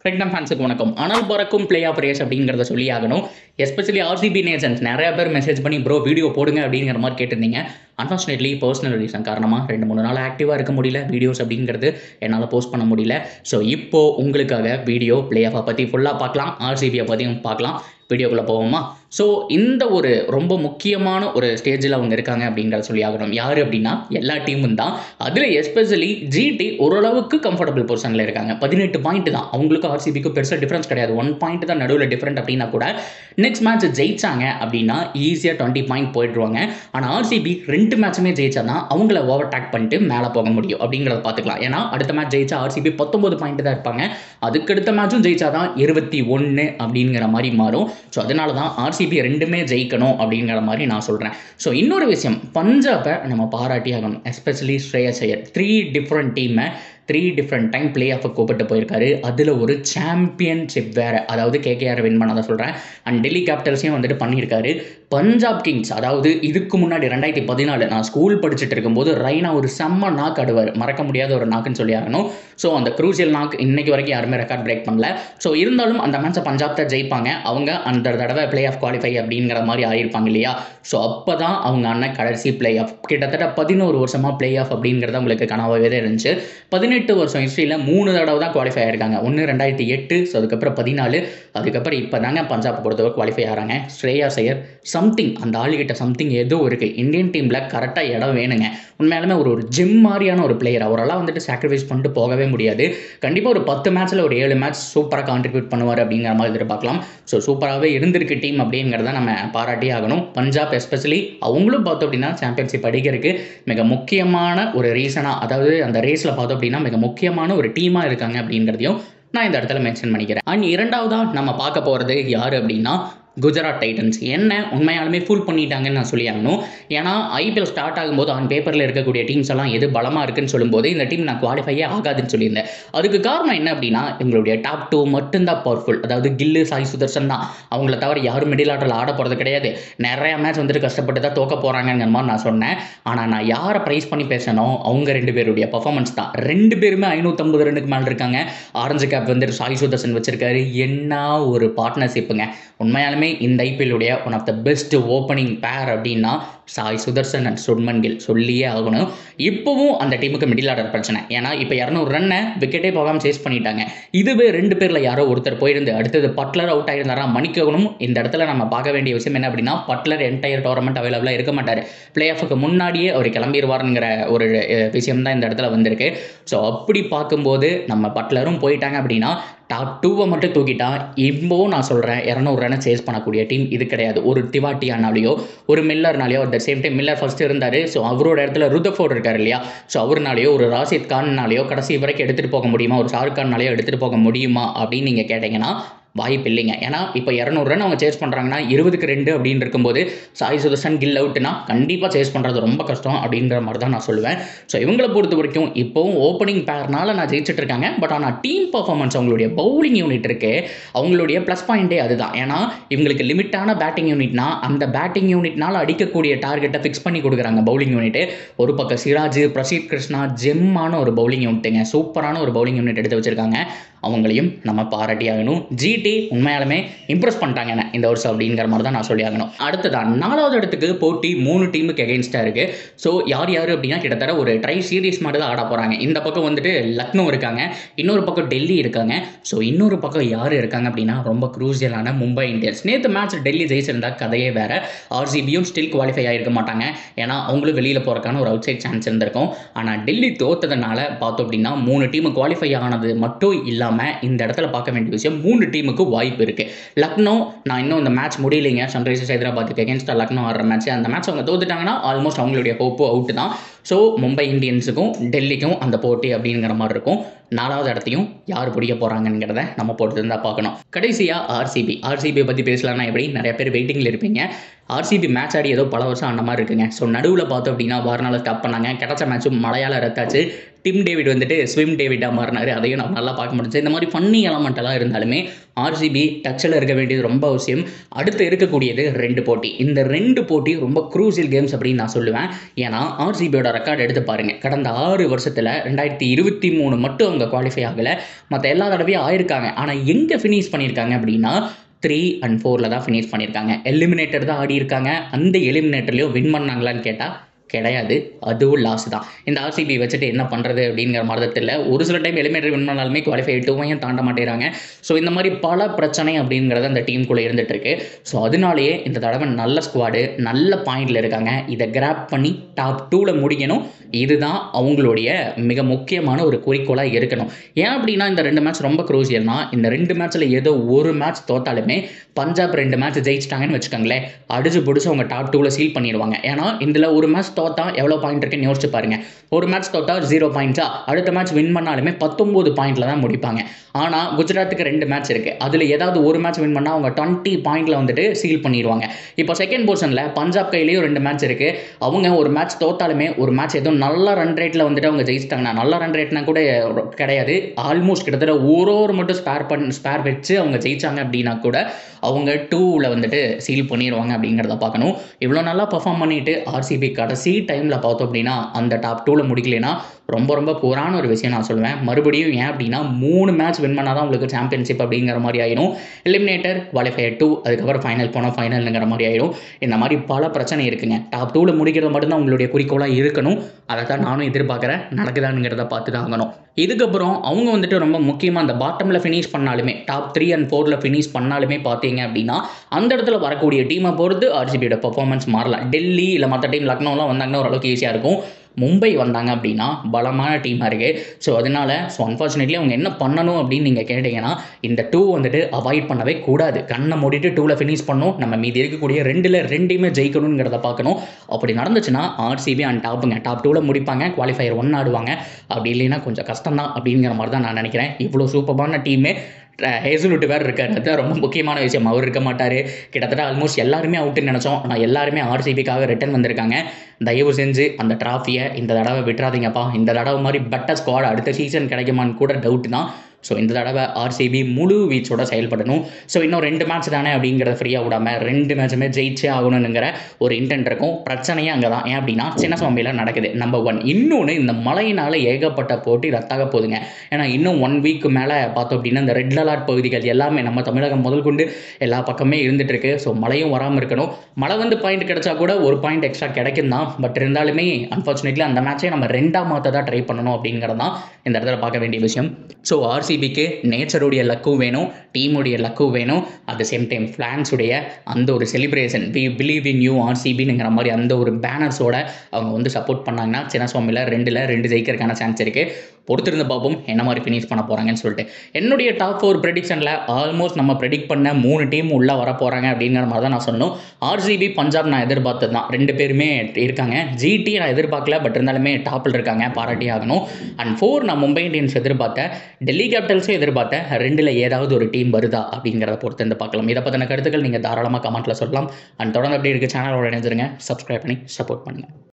Cricket ஃபேன்ஸுக்கு வணக்கம். அனல் பறக்கும் பிளே ஆஃப் ரேஸ் அப்படிங்கிறத சொல்லி ஆகணும். எஸ்பெஷலி ஆர்சிபி நேஷன்ஸ் நிறைய பேர் மெசேஜ் பண்ணி ப்ரோ வீடியோ போடுங்க அப்படிங்கிற மாதிரி கேட்டிருந்தீங்க. அன்ஃபார்ச்சுனேட்லி பர்சனல் ரீசன் காரணமாக 2-3 நாள் ஆக்டிவாக இருக்க முடியல. வீடியோஸ் அப்படிங்கிறது என்னால் போஸ்ட் பண்ண முடியல. ஸோ இப்போது உங்களுக்காக வீடியோ பிளே ஆஃபை பற்றி ஃபுல்லாக பார்க்கலாம், ஆர்சிபியை பற்றியும் பார்க்கலாம். வீடியோக்குள்ளே போவோமா? ஸோ இந்த ஒரு ரொம்ப முக்கியமான ஒரு ஸ்டேஜில் அவங்க இருக்காங்க அப்படிங்கிறத சொல்லி ஆகணும். யார் அப்படின்னா எல்லா டீமும் தான். அதில் எஸ்பெஷலி ஜிடி ஓரளவுக்கு கம்ஃபர்டபுள் பொசிஷனில் இருக்காங்க. 18 பாயிண்ட் தான். அவங்களுக்கு ஆர்சிபிக்கு பெருசாக டிஃப்ரென்ஸ் கிடையாது. 1 பாயிண்ட் தான் நடுவில் டிஃப்ரெண்ட் அப்படின்னா கூட நெக்ஸ்ட் மேட்ச் ஜெயிச்சாங்க அப்படின்னா ஈஸியாக 20 பாயிண்ட் போயிடுவாங்க. ஆனால் ஆர்சிபி 2 மேட்சுமே ஜெயிச்சா தான் அவங்கள ஓவர்டேக் பண்ணிட்டு மேலே போக முடியும் அப்படிங்கிறத பார்த்துக்கலாம். ஏன்னா அடுத்த மேட்ச் ஜெயிச்சா ஆர்சிபி 19 பாயிண்ட் தான் இருப்பாங்க. அதுக்கடுத்த மேட்சும் ஜெயிச்சா தான் 21 அப்படிங்கிற மாதிரி மாறும். ஸோ அதனால தான் ஆர்சிபி 2மே ஜெயிக்கணும் அப்படிங்கிற மாதிரி நான் சொல்கிறேன். ஸோ இன்னொரு விஷயம், பஞ்சாபை நம்ம பாராட்டி ஆகணும். எஸ்பெஷலி ஸ்ரேயஸ் ஐயர் 3 டிஃப்ரெண்ட் டீமை 3 டிஃப்ரெண்ட் டைம் பிளே ஆஃபை கூப்பிட்டு போயிருக்காரு. அதில் ஒரு சாம்பியன்ஷிப் வேறு, அதாவது கேகேஆர் வின் பண்ணதை சொல்கிறேன். அண்ட் டெல்லி கேபிட்டல்ஸையும் வந்துட்டு பண்ணியிருக்காரு. பஞ்சாப் கிங்ஸ், அதாவது இதுக்கு முன்னாடி 2014 நான் ஸ்கூல் படிச்சுட்டு இருக்கும்போது ரைனா ஒரு செம்ம நாக் ஆடுவார். மறக்க முடியாத ஒரு நாக்குன்னு சொல்லி ஆகணும். ஸோ அந்த க்ரூசியல் நாக் இன்னைக்கு வரைக்கும் யாருமே ரெக்கார்ட் பிரேக் பண்ணல. ஸோ இருந்தாலும் அந்த மேட்சை பஞ்சாப் தான் ஜெயிப்பாங்க. அவங்க அந்த தடவை பிளே ஆஃப் குவாலிஃபை அப்படிங்கிற மாதிரி ஆகியிருப்பாங்க இல்லையா? ஸோ அப்போ தான் அவங்க அண்ணன் கடைசி பிளே ஆஃப், கிட்டத்தட்ட 11 வருஷமாக பிளே ஆஃப் அப்படிங்கிறது அவங்களுக்கு கனவாகவே தான் இருந்துச்சு. 18 வருஷம் ஹிஸ்ட்ரியில் 3 தடவை தான் குவாலிஃபை ஆயிருக்காங்க. ஒன்று 2008, ஸோ அதுக்கப்புறம் 14, அதுக்கப்புறம் இப்போ தாங்க பஞ்சாப் பொறுத்தவரை குவாலிஃபை ஆகிறாங்க. ஸ்ரேயாஸ் ஐயர் சம்திங், அந்த ஆளுகிட்ட சம்திங் ஏதோ இருக்குது. இந்தியன் டீமில் கரெக்டாக இடம் வேணுங்க. உண்மையாலுமே ஒரு ஜிம் மாதிரியான ஒரு பிளேயர். அவரெல்லாம் வந்துட்டு சாக்ரிஃபைஸ் பண்ணிட்டு போகவே முடியாது. கண்டிப்பாக ஒரு 10 மேட்ச்சில் ஒரு 7 மேட்ச் சூப்பராக கான்ட்ரிபியூட் பண்ணுவார் அப்படிங்கிற மாதிரி எதிர்பார்க்கலாம். ஸோ சூப்பராகவே இருந்திருக்கு டீம் அப்படிங்கிறத நம்ம பாராட்டி ஆகணும். பஞ்சாப் எஸ்பெஷலி அவங்களும் பார்த்தோம் அப்படின்னா சாம்பியன்ஷிப் அடிக்கிறதுக்கு மிக முக்கியமான ஒரு ரீசனாக, அதாவது அந்த ரேஸில் பார்த்தோம் அப்படின்னா மிக முக்கியமான ஒரு டீமாக இருக்காங்க அப்படிங்கிறதையும் நான் இந்த இடத்துல மென்ஷன் பண்ணிக்கிறேன். அண்ட் இரண்டாவதாக நம்ம பார்க்க போகிறது யார் அப்படின்னா குஜராத் டைட்டன்ஸ். என்ன உண்மையாலுமே ஃபுல் பண்ணிட்டாங்கன்னு நான் சொல்லி ஆகணும். ஏன்னா ஐபிஎல் ஸ்டார்ட் ஆகும்போது ஆன் பேப்பரில் இருக்கக்கூடிய டீம்ஸ் எல்லாம் எது பலமாக இருக்குன்னு சொல்லும்போது இந்த டீம் நான் குவாலிஃபையே ஆகாதுன்னு சொல்லியிருந்தேன். அதுக்கு காரணம் என்ன அப்படின்னா எங்களுடைய டாப் 2 மட்டும்தான் பவர்ஃபுல். அதாவது கில்லு, சாய் சுதர்சன் தான். அவங்கள தவிர யாரும் மிடில் ஆர்டரில் ஆட போகிறது கிடையாது. நிறையா மேட்ச் வந்துட்டு கஷ்டப்பட்டு தான் தோக்க போகிறாங்கிற மாதிரி நான் சொன்னேன். ஆனால் நான் யாரை ப்ரைஸ் பண்ணி பேசணும், அவங்க 2 பேருடைய பர்ஃபார்மன்ஸ் தான். 2 பேருமே 550 ரன்னுக்கு மேலே இருக்காங்க. ஆரஞ்சு கேப் வந்துட்டு சாய் சுதர்சன் வச்சிருக்காரு. என்ன ஒரு பார்ட்னர்ஷிப்புங்க. உண்மையாலுமே இந்த ஐபிஎல்லுடைய one of the best opening pair அப்படின்னா சாய் சுதர்சன் அண்ட் சுப்மன் கில் சொல்லியே ஆகணும். இப்போவும் அந்த டீமுக்கு மிடில் ஆர்டர் பிரச்சனை. ஏன்னா இப்போ 200 ரன்னை விக்கெட்டே போகாமல் சேஸ் பண்ணிட்டாங்க. இதுவே 2 பேரில் யாரோ ஒருத்தர் போயிருந்து அடுத்தது பட்லர் அவுட் ஆகியிருந்தாரா மன்னிக்கணும். இந்த இடத்துல நம்ம பார்க்க வேண்டிய விஷயம் என்ன அப்படின்னா பட்லர் என்டையர் டோர்னமெண்ட் அவைலபிளாக இருக்க மாட்டார். பிளே ஆஃபுக்கு முன்னாடியே அவர் கிளம்பிடுவாருங்கிற ஒரு விஷயம் தான் இந்த இடத்துல வந்திருக்கு. ஸோ அப்படி பார்க்கும்போது நம்ம பட்லரும் போயிட்டாங்க அப்படின்னா டாப் 2 மட்டும் தூக்கிட்டா இப்போவும் நான் சொல்கிறேன் 200 ரனை சேஸ் பண்ணக்கூடிய டீம் இது கிடையாது. ஒரு திவாட்டியானாலேயோ ஒரு மில்லர்னாலேயோ, at the same time Miller first இருந்தார். ஸோ அவரோட இடத்துல ருதர்ஃபோர்ட் இருக்கார் இல்லையா? ஸோ அவர்னாலேயோ ஒரு ராஷித் கான்னாலேயோ கடைசி வரைக்கும் எடுத்துகிட்டு போக முடியுமா? ஒரு ஷாருக் கான்னாலேயோ எடுத்துகிட்டு போக முடியுமா அப்படின்னு நீங்கள் கேட்டிங்கன்னா வாய்ப்பு இல்லைங்க. ஏன்னா இப்போ 200 ரன் அவங்க சேஸ் பண்ணுறாங்கன்னா 20க்கு 2 அப்படின்னு இருக்கும்போது சாய் சுதர்சன் கில் அவுட்னா கண்டிப்பாக சேஸ் பண்ணுறது ரொம்ப கஷ்டம் அப்படின்ற மாதிரி தான் நான் சொல்லுவேன். ஸோ இவங்களை பொறுத்த வரைக்கும் இப்போவும் ஓப்பனிங் பேர்னால நான் ஜெயிச்சுட்டு இருக்காங்க. பட் ஆனால் டீம் பர்ஃபார்மன்ஸ், அவங்களுடைய பவுலிங் யூனிட் இருக்கு, அவங்களுடைய ப்ளஸ் பாயிண்டே அதுதான். ஏன்னா இவங்களுக்கு லிமிட்டான பேட்டிங் யூனிட்னா அந்த பேட்டிங் யூனிட்னால அடிக்கக்கூடிய டார்கெட்டை ஃபிக்ஸ் பண்ணி கொடுக்குறாங்க பவுலிங் யூனிட். ஒரு பக்கம் சிராஜ், பிரசீத் கிருஷ்ணா ஜெம்மான ஒரு பவுலிங் யூனிட்டுங்க, சூப்பரான ஒரு பவுலிங் யூனிட் எடுத்து வச்சிருக்காங்க. அவங்களையும் நம்ம பாராட்டி ஆகணும். ஜிடி உண்மையாலுமே இம்ப்ரெஸ் பண்ணிட்டாங்க இந்த வருஷம் அப்படிங்கிற மாதிரி தான் நான் சொல்லி ஆகணும். அடுத்ததான் 4வது இடத்துக்கு போட்டி 3 டீமுக்கு எகெயின்ஸ்டாக இருக்குது. ஸோ யார் அப்படின்னா கிட்டத்தட்ட ஒரு ட்ரை சீரீஸ் மாதிரி தான் ஆட போகிறாங்க. இந்த பக்கம் வந்துட்டு லக்னோ இருக்காங்க, இன்னொரு பக்கம் டெல்லி இருக்காங்க. ஸோ இன்னொரு பக்கம் யார் இருக்காங்க அப்படின்னா ரொம்ப க்ரூசியலான மும்பை இந்தியன்ஸ். நேற்று மேட்ச் டெல்லி ஜெயிச்சிருந்தா கதையே வேறு. ஆர்சிபியும் ஸ்டில் குவாலிஃபை ஆகிருக்க மாட்டாங்க. ஏன்னா அவங்களும் வெளியில் போகிறக்கான ஒரு அவுட் சைட் சான்ஸ் இருந்திருக்கும். ஆனால் டெல்லி தோத்ததுனால பார்த்தோம் அப்படின்னா 3 டீமு குவாலிஃபை ஆனது மட்டும் இல்லாமல் இந்த இடத்துல பார்க்க வேண்டிய விஷயம் 3 டீமுக்கு வாய்ப்பு இருக்கு. லக்னோ, நான் இன்னும் இந்த மேட்ச் முடியலைங்க, சன்ரைசர்ஸ் ஹைதராபாத்துக்கு அகேன்ஸ்டாக லக்னோ ஆடுற மேட்ச், அந்த மேட்ச் அவங்க தோத்துட்டாங்கன்னா ஆல்மோஸ்ட் அவங்களுடைய ஹோப்பு அவுட் தான். ஸோ மும்பை இந்தியன்ஸுக்கும் டெல்லிக்கும் அந்த போட்டி அப்படிங்கிற மாதிரி இருக்கும். 4வது இடத்தையும் யார் பிடிக்க போகிறாங்கிறத நம்ம போட்டு தான் பார்க்கணும். கடைசியாக ஆர்சிபியை பற்றி பேசலாம்னா எப்படி, நிறைய பேர் வெயிட்டிங்கில் இருப்பீங்க. ஆர்சிபி மேட்ச் ஆடி ஏதோ பல வருஷம் அந்த மாதிரி இருக்குங்க. ஸோ நடுவில் பார்த்தோம் அப்படின்னா வாரநாள் ஸ்டாப் பண்ணாங்க. கிடைச்ச மேட்சும் மழையால் ரத்தாச்சு. டிம் டேவிட் வந்துட்டு ஸ்விம் டேவிட்டாக மாறினார். அதையும் நம்ம நல்லா பார்க்க முடிஞ்சு. இந்த மாதிரி ஃபன்னி எலமெண்ட்டெல்லாம் இருந்தாலுமே ஆர்சிபி டச்சில் இருக்க வேண்டியது ரொம்ப அவசியம். அடுத்து இருக்கக்கூடியது 2 போட்டி. இந்த 2 போட்டி ரொம்ப க்ரூசியல் கேம்ஸ் அப்படின்னு நான் சொல்லுவேன். ஏன்னா ஆர்சிபியோட ரெக்கார்டு எடுத்து பாருங்கள். கடந்த 6 வருஷத்தில் 2023 மட்டும் அவங்க அவங்க குவாலிஃபை ஆகலை. மற்ற எல்லா தடவையும் ஆயிருக்காங்க. ஆனால் எங்கே ஃபினிஷ் பண்ணியிருக்காங்க அப்படின்னா 3 and 4 தான் ஃபினிஷ் பண்ணியிருக்காங்க. எலிமினேட்டர் தான் ஆடி இருக்காங்க. அந்த எலிமினேட்டர்லையும் வின் பண்ணாங்களான்னு கேட்டால் கிடையாது. அதுவும் லாஸ் தான். இந்த ஆர்சிபி வச்சுட்டு என்ன பண்ணுறது அப்படிங்கிற மாதிரி தான் தெரியல. ஒரு சில டைம் எலிமினேட்டர் வின் பண்ணாலுமே குவாலிஃபை 2 தாண்ட மாட்டேறாங்க. ஸோ இந்த மாதிரி பல பிரச்சனை அப்படிங்கிறது அந்த டீமுக்குள்ளே இருந்துட்டு இருக்கு. ஸோ அதனாலேயே இந்த தடவை நல்ல ஸ்குவாடு, நல்ல பாயிண்டில் இருக்காங்க. இதை கிராப் பண்ணி டாப் 2ல் முடிக்கணும். இதுதான் அவங்களுடைய மிக முக்கியமான ஒரு குறிக்கோளாக இருக்கணும். ஏன் அப்படின்னா இந்த 2 மேட்ச் ரொம்ப குரூசியல்னா, இந்த 2 மேட்ச்சில் ஏதோ ஒரு மேட்ச் தோத்தாலுமே பஞ்சாப் 2 மேட்ச் ஜெயிச்சிட்டாங்கன்னு வச்சுக்கோங்களேன், அடிச்சு பிடிச்சி அவங்க டாப் 2ல் சீல் பண்ணிடுவாங்க. ஏன்னா இதில் ஒரு மேட்ச் தோத்தா எவ்வளோ பாயிண்ட் இருக்குன்னு யோசிச்சு பாருங்க. ஒரு மேட்ச் தோத்தா 0 பாயிண்ட்ஸா, அடுத்த மேட்ச் வின் பண்ணாலுமே 19 பாயிண்ட்ல தான் முடிப்பாங்க. ஆனால் குஜராத்துக்கு 2 மேட்ச் இருக்குது. அதில் ஏதாவது ஒரு மேட்ச் வின் பண்ணால் அவங்க 20 பாயிண்டில் வந்துட்டு சீல் பண்ணிடுவாங்க. இப்போ செகண்ட் பொசிஷனில் பஞ்சாப் கையிலேயும் 2 மேட்ச் இருக்குது. அவங்க ஒரு மேட்ச் தோத்தாலுமே ஒரு மேட்ச் ஏதோ நல்ல ரன் ரேட்டில் வந்துட்டு அவங்க ஜெயிச்சிட்டாங்கன்னா, நல்ல ரன் ரேட்னா கூட கிடையாது, ஆல்மோஸ்ட் கிட்டத்தட்ட ஒரு மட்டும் ஸ்பேர் வச்சு அவங்க ஜெயிச்சாங்க அப்படின்னா கூட அவங்க 2ல் வந்துட்டு சீல் பண்ணிடுவாங்க அப்படிங்கிறத பார்க்கணும். இவ்வளோ நல்லா பர்ஃபார்ம் பண்ணிட்டு ஆர்சிபி கடைசி டைமில் பார்த்தோம் அப்படின்னா அந்த டாப் 2ல் முடிக்கலைன்னா ரொம்ப ரொம்ப புறான ஒரு விஷயம் நான் சொல்லுவேன். மறுபடியும் ஏன் அப்படின்னா 3 மேட்ச் வின் பண்ணால் தான் உங்களுக்கு சாம்பியன்ஷிப் அப்படிங்கிற மாதிரி ஆயிடும். எலிமினேட்டர், குவாலிஃபயர் 2, அதுக்கப்புறம் ஃபைனல் போனால் ஃபைனலுங்கிற மாதிரி ஆயிடும். இந்த மாதிரி பல பிரச்சனை இருக்குங்க. டாப் 2ல் முடிக்கிறது மட்டும்தான் உங்களுடைய குறிக்கோளாக இருக்கணும். அதை தான் நானும் எதிர்பார்க்குறேன். நடக்குதானுங்கிறத பார்த்து தான் ஆகணும். இதுக்கப்புறம் அவங்க வந்துட்டு ரொம்ப முக்கியமாக அந்த பாட்டமில் ஃபினிஷ் பண்ணாலுமே, டாப் 3 and 4ல் ஃபினிஷ் பண்ணாலுமே பார்த்தீங்க அப்படின்னா அந்த இடத்துல வரக்கூடிய டீமை பொறுத்து ஆர்சிபியோட பர்ஃபார்மன்ஸ் மாறலாம். டெல்லி இல்லை மற்ற டீம் லக்னோலாம் வந்தாங்கன்னா ஓரளவுக்கு ஈஸியாக இருக்கும். மும்பை வந்தாங்க அப்படின்னா பலமான டீமாக இருக்குது. ஸோ அதனால் அன்ஃபார்ச்சுனேட்லி அவங்க என்ன பண்ணணும் அப்படின்னு நீங்கள் கேட்டிங்கன்னா, இந்த 2 வந்துட்டு அவாய்ட் பண்ணவே கூடாது. கண்ணை மூடிட்டு 2ல் ஃபினிஷ் பண்ணணும். நம்ம மீதி இருக்கக்கூடிய 2ல் 2யுமே ஜெயிக்கணுங்கிறத பார்க்கணும். அப்படி நடந்துச்சுன்னா ஆர்சிபி அண்ட் டாப் 2ல் முடிப்பாங்க. குவாலிஃபயர் 1 ஆடுவாங்க. அப்படி இல்லைன்னா கொஞ்சம் கஷ்டம் தான் அப்படிங்கிற மாதிரி தான் நான் நினைக்கிறேன். இவ்வளோ சூப்பரான டீமே ஹேசல்வுட் வேறு இருக்காரு. அதுதான் ரொம்ப முக்கியமான விஷயம். அவர் இருக்க மாட்டார். கிட்டத்தட்ட ஆல்மோஸ்ட் எல்லாருமே அவுட்டுன்னு நினச்சோம். ஆனால் எல்லாருமே ஆர்சிபிக்காக ரிட்டர்ன் வந்திருக்காங்க. தயவு செஞ்சு அந்த ட்ராஃபியை இந்த தடவை விட்டுறாதீங்கப்பா. இந்த தடவை மாதிரி பெட்டர் ஸ்குவாட் அடுத்த சீசன் கிடைக்குமான்னு கூட டவுட் தான். ஸோ இந்த தடவை ஆர்சிபி முழு வீச்சோட செயல்படணும். ஸோ இன்னும் 2 மேட்ச் தானே அப்படிங்கிறத ஃப்ரீயாக விடாமல் 2 மேட்சுமே ஜெயிச்சே ஆகணுங்கிற ஒரு இன்டென்ட் இருக்கும். பிரச்சனையே அங்கே தான். ஏன் அப்படின்னா சின்னசுவாமியில் நடக்குது, நம்பர் 1. இன்னொன்று, இந்த மழையினால் ஏகப்பட்ட போட்டி ரத்தாக போகுதுங்க. ஏன்னா இன்னும் 1 வீக் மேலே பார்த்தோம் அப்படின்னா இந்த ரெட் அலர்ட் பகுதிகள் எல்லாமே நம்ம தமிழகம் முதல் கொண்டு எல்லா பக்கமே இருந்துட்டு இருக்கு. ஸோ மழையும் வராமல் இருக்கணும். மழை வந்து பாயிண்ட் கிடைச்சா கூட ஒரு பாயிண்ட் எக்ஸ்ட்ரா கிடைக்கும் தான். பட் இருந்தாலுமே அன்ஃபார்ச்சுனேட்லி அந்த மேட்சை நம்ம 2ஆக மாற்ற தான் ட்ரை பண்ணணும் அப்படிங்கிறது தான் இந்த இடத்துல பார்க்க வேண்டிய விஷயம். ஸோ ஆர்சிபிக்கு நேச்சருடைய லக்கும் வேணும், டீமுடைய லக்கும் வேணும். அட் த சேம் டைம் ஃபிளான்ஸுடைய அந்த ஒரு celebration, we believe in you ஆர்சிபிங்கிற மாதிரி அந்த ஒரு பேனர்ஸோட அவங்க வந்து சப்போர்ட் பண்ணாங்கன்னா சின்னசுவாமியில் 2ல் 2 ஜெயிக்கிறதுக்கான சான்ஸ் இருக்குது. பொறுத்திருந்து பார்ப்போம் என்ன மாதிரி ஃபினிஷ் பண்ண போகிறாங்கன்னு சொல்லிட்டு. என்னுடைய டாப் 4 ப்ரெடிக்ஷனில் ஆல்மோஸ்ட் நம்ம ப்ரெடிக்ட் பண்ண 3 டீம் உள்ளே வர போகிறாங்க அப்படிங்கிற மாதிரி தான் நான் சொன்னோம். ஆர்சிபி, பஞ்சாப் நான் எதிர்பார்த்தது தான். 2 பேருமே இருக்காங்க. ஜிடி நான் எதிர்பார்க்கல, பட் இருந்தாலுமே டாப்பில் இருக்காங்க, பாராட்டி ஆகணும். அண்ட் 4 நான் மும்பை இந்தியன்ஸ் எதிர்பார்த்தேன். டெல்லி கேபிட்டல்ஸும் எதிர்பார்த்தேன். 2ல் ஏதாவது ஒரு டீம் வருதா அப்படிங்கிறத பொறுத்து வந்து பார்க்கலாம். இதை பற்றின கருத்துக்கள் நீங்கள் தாராளமாக கமெண்ட்டில் சொல்லலாம். அண்ட் தொடர்ந்து அப்படி இருக்க சேனலோட இணைஞ்சிருங்க. சப்ஸ்கிரைப் பண்ணி சப்போர்ட் பண்ணுங்கள்.